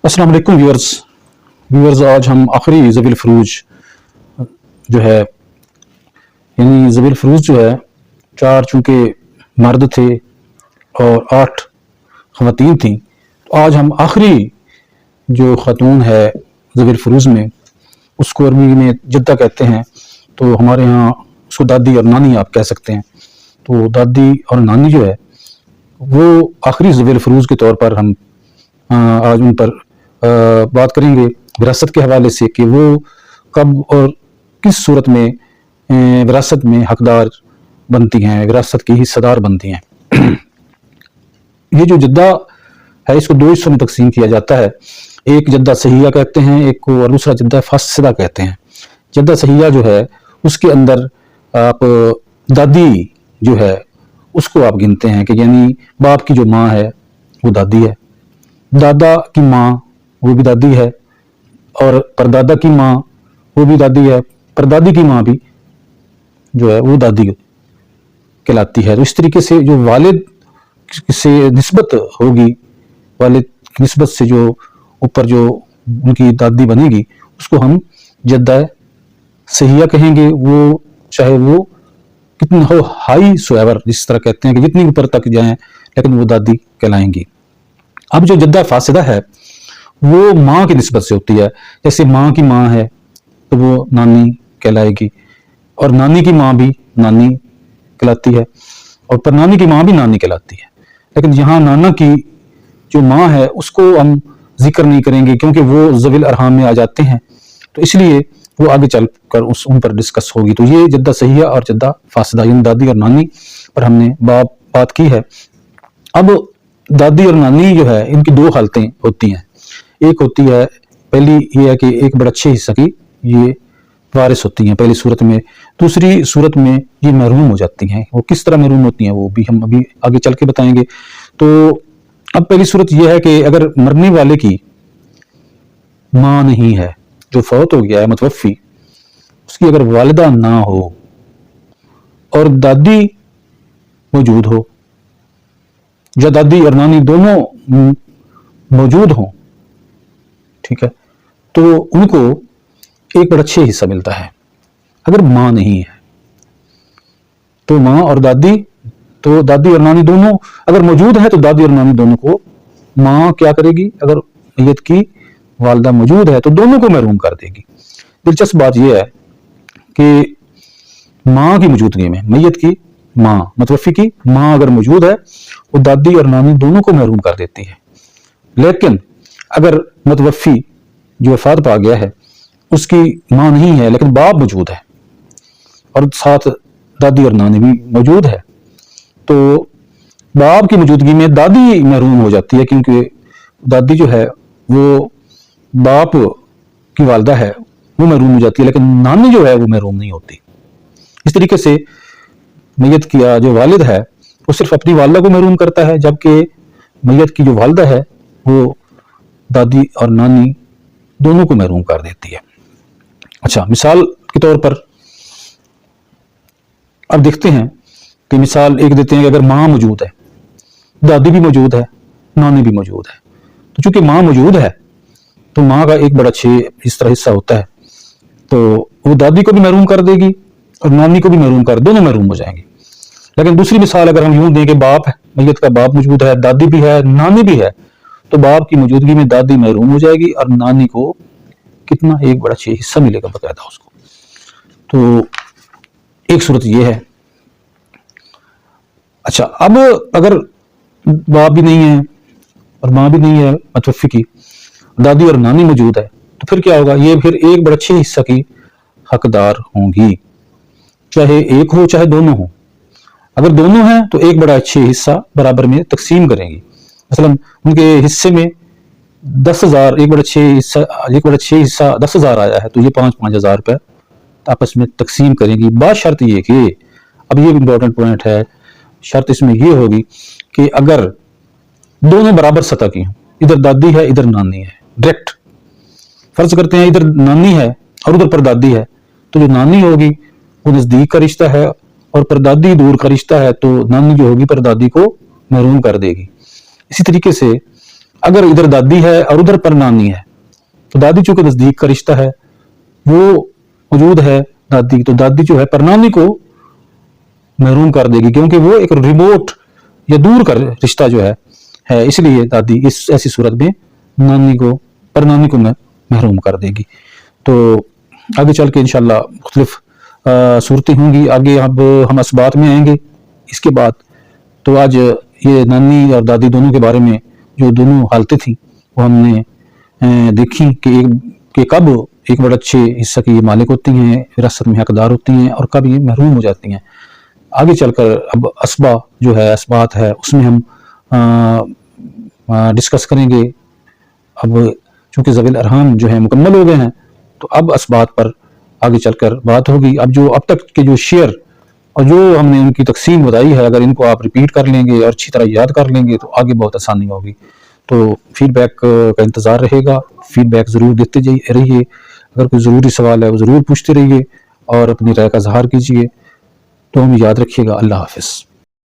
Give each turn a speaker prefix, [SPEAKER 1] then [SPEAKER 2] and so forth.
[SPEAKER 1] अस्सलाम वालेकुम व्यूअर्स आज हम आखिरी ज़बील फ़ुरूज जो है यानी ज़बील फ़ुरूज जो है 4 चूँकि मर्द थे और 8 ख़वातीन थीं, तो आज हम आखिरी जो ख़ातून है ज़बील फ़ुरूज में उसको अरबी में जद्दा कहते हैं। तो हमारे यहाँ उसको दादी और नानी आप कह सकते हैं। तो दादी और नानी जो है वो आखिरी ज़बील फ़ुरूज के तौर पर हम आज उन पर बात करेंगे विरासत के हवाले से कि वो कब और किस सूरत में विरासत में हकदार बनती हैं, विरासत की हिस्सेदार बनती हैं। ये जो जद्दा है इसको 2 हिस्सों में तकसीम किया जाता है। एक जद्दा सहिया कहते हैं, एक को, और दूसरा जद्दा फासिदा कहते हैं। जद्दा सहिया जो है उसके अंदर आप दादी जो है उसको आप गिनते हैं कि यानी बाप की जो माँ है वो दादी है, दादा की माँ वो भी दादी है, और परदादा की माँ वो भी दादी है, परदादी की माँ भी जो है वो दादी कहलाती है। तो इस तरीके से जो वालिद से निस्बत होगी, वालिद की निस्बत से जो ऊपर जो उनकी दादी बनेगी उसको हम जद्दा सहिया कहेंगे। वो चाहे वो कितना हो हाई सोएवर, जिस तरह कहते हैं कि जितनी ऊपर तक जाएं लेकिन वो दादी कहलाएंगी। अब जो जद्दा फासिदा है वो माँ की निस्बत से होती है। जैसे माँ की माँ है तो वो नानी कहलाएगी, और नानी की माँ भी नानी कहलाती है, और परनानी की माँ भी नानी कहलाती है। लेकिन यहाँ नाना की जो माँ है उसको हम जिक्र नहीं करेंगे क्योंकि वो ज़वील अरहाम में आ जाते हैं, तो इसलिए वो आगे चल कर उन पर डिस्कस होगी। तो ये जद्दा सहिया और जद्दा फासिदा यानी दादी और नानी पर हमने बात की है। अब दादी और नानी जो है इनकी 2 हालतें होती हैं। एक होती है, पहली ये है कि एक बड़े अच्छे हिस्सा की ये वारिस होती हैं पहली सूरत में। दूसरी सूरत में ये महरूम हो जाती हैं। वो किस तरह महरूम होती हैं वो भी हम अभी आगे चल के बताएंगे। तो अब पहली सूरत यह है कि अगर मरने वाले की माँ नहीं है, जो फौत हो गया है मतवफ़ी, उसकी अगर वालिदा ना हो और दादी मौजूद हो, या दादी और नानी दोनों मौजूद हों, ठीक है, तो उनको एक बड़ा अच्छे हिस्सा मिलता है। अगर माँ नहीं है तो माँ और दादी, तो दादी और नानी दोनों अगर मौजूद है तो दादी और नानी दोनों को माँ क्या करेगी, अगर मैयत की वालिदा मौजूद है तो दोनों को महरूम कर देगी। दिलचस्प बात यह है कि माँ की मौजूदगी में मैयत की माँ, मतवफ़ी की माँ अगर मौजूद है वो दादी और नानी दोनों को महरूम कर देती है। लेकिन अगर मतवफ़ी जो वफात पा गया है उसकी माँ नहीं है लेकिन बाप मौजूद है और साथ दादी और नानी भी मौजूद है, तो बाप की मौजूदगी में दादी महरूम हो जाती है, क्योंकि दादी जो है वो बाप की वालिदा है, वो महरूम हो जाती है, लेकिन नानी जो है वो महरूम नहीं होती। इस तरीके से मैयत की जो वालिद है वो सिर्फ अपनी वालिदा को महरूम करता है, जबकि मैयत की जो वालिदा है वो दादी और नानी दोनों को महरूम कर देती है। अच्छा, मिसाल के तौर पर अब देखते हैं कि मिसाल एक देते हैं कि अगर माँ मौजूद है, दादी भी मौजूद है, नानी भी मौजूद है, तो चूंकि माँ मौजूद है तो माँ का एक बड़ा अच्छे इस तरह हिस्सा होता है, तो वो दादी को भी महरूम कर देगी और नानी को भी महरूम कर, दोनों महरूम हो जाएंगे। लेकिन दूसरी मिसाल अगर हम यूं दें कि बाप है, मैयत का बाप मौजूद है, दादी भी है, नानी भी है, तो बाप की मौजूदगी में दादी महरूम हो जाएगी और नानी को कितना एक बड़ा अच्छे हिस्सा मिलेगा बकायदा उसको। तो एक सूरत ये है। अच्छा, अब अगर बाप भी नहीं है और माँ भी नहीं है मतवफ़ी की, दादी और नानी मौजूद है, तो फिर क्या होगा, ये फिर एक बड़ा अच्छे हिस्सा की हकदार होंगी, चाहे एक हो चाहे दोनों हो। अगर दोनों हैं तो एक बड़ा अच्छे हिस्सा बराबर में तकसीम करेंगी। मसलन उनके हिस्से में 10,000 एक बड़ा अच्छे हिस्सा 10,000 आया है, तो ये 5-5 हज़ार रुपये आपस में तकसीम करेंगी। बात शर्त ये कि अब ये इंपॉर्टेंट पॉइंट है, शर्त इसमें ये होगी कि अगर दोनों बराबर सतह की हों, इधर दादी है इधर नानी है, डायरेक्ट फर्ज करते हैं इधर नानी है और उधर परदादी है, तो जो नानी होगी वो नजदीक का रिश्ता है और परदादी दूर का रिश्ता है, तो नानी जो होगी परदादी को महरूम कर देगी। इसी तरीके से اگر ادھر دادی ہے اور ادھر پر نانی ہے تو دادی چونکہ نزدیک کا رشتہ ہے وہ موجود ہے دادی، تو دادی جو ہے پر نانی کو محروم کر دے گی، کیونکہ وہ ایک ریموٹ یا دور کا رشتہ جو ہے اس لیے دادی اس ایسی صورت میں نانی کو پر نانی کو محروم کر دے گی۔ تو آگے چل کے انشاءاللہ مختلف صورتیں ہوں گی، آگے اب ہم اسبات میں آئیں گے اس کے بعد۔ تو آج یہ نانی اور دادی دونوں کے بارے میں جو دونوں حالتیں تھیں وہ ہم نے دیکھی کہ کب ایک بڑے اچھے حصہ کی یہ مالک ہوتی ہیں، وراثت میں حقدار ہوتی ہیں، اور کب یہ محروم ہو جاتی ہیں۔ آگے چل کر اب اسبا جو ہے اسبات ہے اس میں ہم ڈسکس کریں گے۔ اب چونکہ ذوی الارحام جو ہے مکمل ہو گئے ہیں تو اب اسبات پر آگے چل کر بات ہوگی۔ اب تک کے جو شیئر اور جو ہم نے ان کی تقسیم بتائی ہے، اگر ان کو آپ ریپیٹ کر لیں گے اور اچھی طرح یاد کر لیں گے تو آگے بہت آسانی ہوگی۔ تو فیڈ بیک کا انتظار رہے گا، فیڈ بیک ضرور دیتے رہیے، اگر کوئی ضروری سوال ہے وہ ضرور پوچھتے رہیے اور اپنی رائے کا اظہار کیجیے۔ تو ہم یاد رکھیے گا۔ اللہ حافظ۔